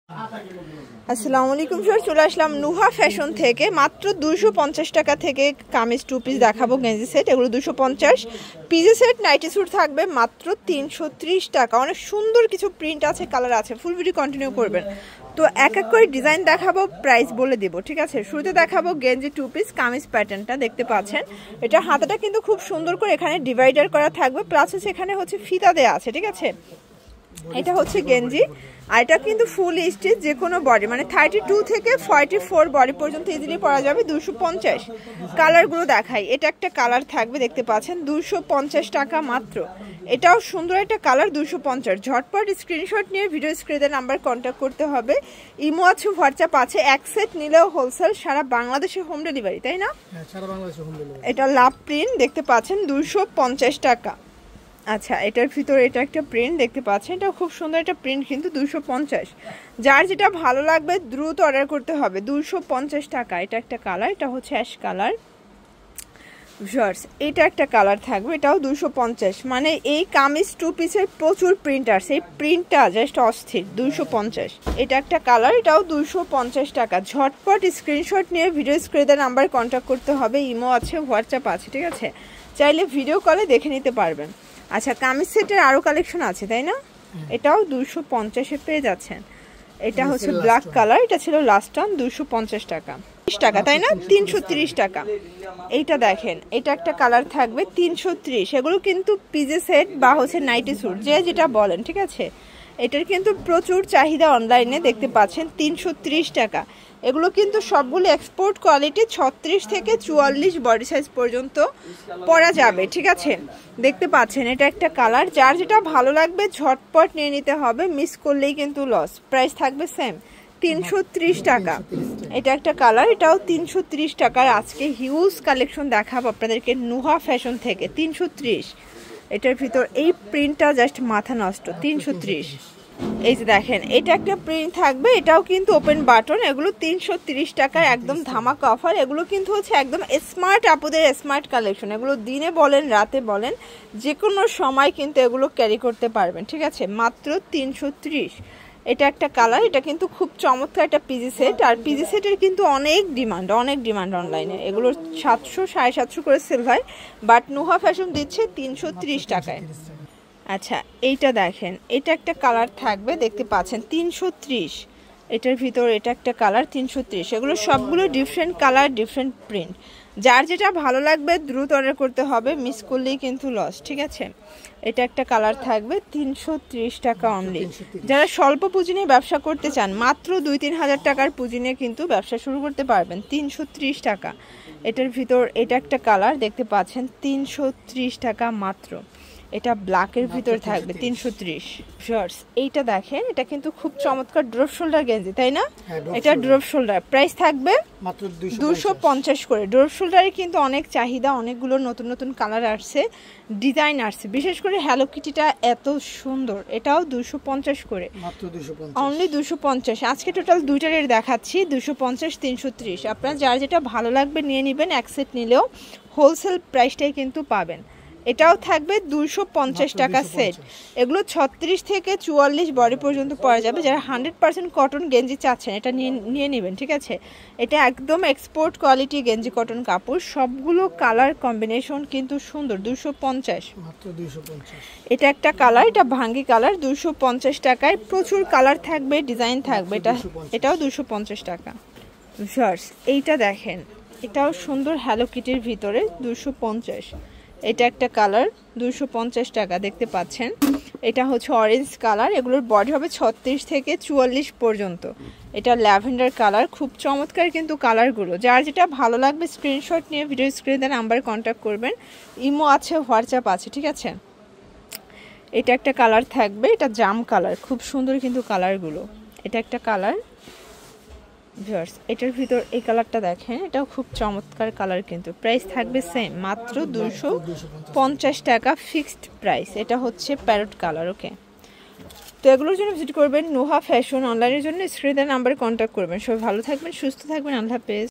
আসসালামু আলাইকুম স্যার, চলে আসলাম নুহা ফ্যাশন থেকে। মাত্র 250 টাকা থেকে কামিজ টু পিস দেখাবো, গেঞ্জি সেট এগুলো 250, পিজি সেট নাইটি স্যুট থাকবে মাত্র 330 টাকা। অনেক সুন্দর কিছু প্রিন্ট আছে, কালার আছে, ফুল ভিডিও কন্টিনিউ করবেন। তো এক এক করে ডিজাইন দেখাবো, প্রাইস বলে দিব, ঠিক আছে। শুরুতে দেখাবো গেঞ্জি টু পিস কামিজ প্যাটার্নটা, দেখতে পাচ্ছেন এটা হাতাটা কিন্তু খুব সুন্দর করে এখানে ডিভাইডার করা থাকবে, প্লাস হচ্ছে এখানে হচ্ছে ফিতা দেওয়া আছে, ঠিক আছে। এটা হচ্ছে গেঞ্জি, আর এটা কিন্তু ফুল স্টিচ, যে কোনো বডি মানে 32 থেকে 44 বডি পর্যন্ত ইজিলি পরা যাবে। 250। কালারগুলো দেখাই, এটা একটা কালার থাকবে, দেখতে পাচ্ছেন 250 টাকা মাত্র। এটাও সুন্দর একটা কালার, 250। ঝটপট স্ক্রিনশট নিয়ে ভিডিও স্ক্রিনের নাম্বার কন্ট্যাক্ট করতে হবে। ইমো আছে, হোয়াটসঅ্যাপ আছে। এক সেট নিলেও হোলসেল, সারা বাংলাদেশে হোম ডেলিভারি, তাই না? সারা বাংলাদেশে হোম ডেলিভারি। এটা লাভ প্রিন্ট, দেখতে পাচ্ছেন 250 টাকা। আচ্ছা, এটার ভিতরে এটা একটা প্রিন্ট দেখতে পাচ্ছেন, এটা খুব সুন্দর একটা প্রিন্ট, কিন্তু 250। যার যেটা ভালো লাগবে দ্রুত অর্ডার করতে হবে। 250 টাকা। এটা একটা কালার, এটা হচ্ছে অ্যাশ কালার। ভিউয়ার্স, এটা একটা কালার থাকবে, এটাও 250। মানে এই কামিজ টু পিসের প্রচুর প্রিন্ট আছে, এই প্রিন্টটা জাস্ট অস্থির। 250। এটা একটা কালার, এটাও 250 টাকা। ঝটপট স্ক্রিনশট নিয়ে ভিডিও স্ক্রিনের নাম্বার কন্ট্যাক্ট করতে হবে। ইমো আছে, হোয়াটসঅ্যাপ আছে, ঠিক আছে। চাইলে ভিডিও কলে দেখে নিতে পারবেন। আচ্ছা, কামিজ সেটের আরো কালেকশন আছে, তাই না? এটাও 250-এ পেয়ে যাচ্ছেন। এটা হচ্ছে ব্ল্যাক কালার, এটা ছিল লাস্ট অন 250 টাকা। 30 টাকা, তাই না? 330 টাকা। এইটা দেখেন, এটা একটা কালার থাকবে 330। এগুলো কিন্তু পিজে সেট বা হচ্ছে নাইটি স্যুট, যে যেটা বলেন, ঠিক আছে। এটার কিন্তু প্রচুর চাহিদা অনলাইনে, দেখতে পাচ্ছেন 330 টাকা। এগুলো কিন্তু সবগুলো এক্সপোর্ট কোয়ালিটি, 36 থেকে 44 বডি সাইজ পর্যন্ত পরা যাবে, ঠিক আছে। দেখতে পাচ্ছেন এটা একটা কালার, যার যেটা ভালো লাগবে ঝটপট নিয়ে নিতে হবে, মিস করলেই কিন্তু লস। প্রাইস থাকবে সেম, 330 টাকা। এটা একটা কালার, এটাও 330 টাকার। আজকে হিউজ কালেকশন দেখাবো আপনাদেরকে নুহা ফ্যাশন থেকে। 330। এটার ভিতর এই প্রিন্টটা জাস্ট মাথা নষ্ট, 330। এই যে দেখেন, এটা একটা প্রিন্ট থাকবে, এটাও কিন্তু ওপেন বাটন। এগুলো 330 টাকার, একদম ধামাকা অফার। এগুলো কিন্তু হচ্ছে একদম স্মার্ট আপুদের স্মার্ট কালেকশন। এগুলো দিনে বলেন রাতে বলেন, যে কোনো সময় কিন্তু এগুলো ক্যারি করতে পারবেন, ঠিক আছে। মাত্র 330। এটা একটা কালার, এটা কিন্তু খুব চমৎকার একটা পিজি সেট। আর পিজি সেটের কিন্তু অনেক ডিমান্ড অনলাইনে। এগুলো 700 750 করে সেল হয়, বাট নুহা ফ্যাশন দিচ্ছে 330 টাকায়। আচ্ছা, এইটা দেখেন, এটা একটা কালার থাকবে, দেখতে পাচ্ছেন 330। এটার ভিতর এটা একটা কালার, 330। এগুলো সবগুলো ডিফারেন্ট কালার, ডিফারেন্ট প্রিন্ট। যার যেটা ভালো লাগবে দ্রুত অর্ডার করতে হবে, মিস করলেই কিন্তু লস, ঠিক আছে। এটা একটা কালার থাকবে, 330 টাকা অনলি। যারা স্বল্প পুঁজি নিয়ে ব্যবসা করতে চান, মাত্র 2-3 হাজার টাকার পুঁজি নিয়ে কিন্তু ব্যবসা শুরু করতে পারবেন। 330 টাকা। এটার ভিতর এটা একটা কালার, দেখতে পাচ্ছেন 330 টাকা মাত্র। এটা ব্ল্যাকের ভিতর থাকবে, 330। শর্টস, এইটা দেখেন, এটা কিন্তু খুব চমৎকার ড্রপ শোল্ডার গেঞ্জি, তাই না? এটা ড্রপ শোল্ডার, প্রাইস থাকবে মাত্র 250 করে। ড্রপ শোল্ডারে কিন্তু অনেক চাহিদা, অনেকগুলো নতুন নতুন কালার আসছে, ডিজাইন আসছে, বিশেষ করে হ্যালো কিটিটা এত সুন্দর। এটাও 250 করে, মাত্র 250, অনলি 250। আজকে টোটাল দুইটা রেট দেখাচ্ছি, 250, 330। আপনার যার যেটা ভালো লাগবে নিয়ে নেবেন, এক সেট নিলেও হোলসেল প্রাইসটাই কিন্তু পাবেন। এটাও থাকবে 250 টাকা সেট। এগুলো 36 থেকে 44 বডি পর্যন্ত পরা যাবে। যারা 100% কটন গেঞ্জি চাচ্ছেন, এটা নিয়ে নেবেন, ঠিক আছে। এটা একদম এক্সপোর্ট কোয়ালিটি গেঞ্জি কটন কাপড়, সবগুলো কালার কম্বিনেশন কিন্তু সুন্দর। 250, মাত্র 250। এটা একটা কালার, এটা ভাঙ্গি কালার, 250 টাকায়। প্রচুর কালার থাকবে, ডিজাইন থাকবে। এটাও 250 টাকা। ভিউয়ার্স, এইটা দেখেন, এটাও সুন্দর হ্যালো কিটির ভিতরে, 250। এটা একটা কালার, 250 টাকা, দেখতে পাচ্ছেন। এটা হচ্ছে অরেঞ্জ কালার, এগুলোর বডি হবে 36 থেকে 44 পর্যন্ত। এটা ল্যাভেন্ডার কালার, খুব চমৎকার কিন্তু কালারগুলো। যার যেটা ভালো লাগবে স্ক্রিনশট নিয়ে ভিডিও স্ক্রিনে নাম্বারে কন্ট্যাক্ট করবেন। ইমো আছে, হোয়াটসঅ্যাপ আছে, ঠিক আছে। এটা একটা কালার থাকবে, এটা জাম কালার, খুব সুন্দর কিন্তু কালারগুলো। এটা একটা কালার। ভিউয়ার্স, এটার ভিতর এই কালারটা দেখেন, এটাও খুব চমৎকার কালার কিন্তু। প্রাইস থাকবে সেম, মাত্র 250 টাকা ফিক্সড প্রাইস। এটা হচ্ছে প্যারট কালার, ওকে। তো এগুলোর জন্য ভিজিট করবেন নুহা ফ্যাশন। অনলাইনের জন্য স্ক্রিনের নাম্বারে কন্ট্যাক্ট করবেন। সবাই ভালো থাকবেন, সুস্থ থাকবেন, আল্লাহ হাফেজ।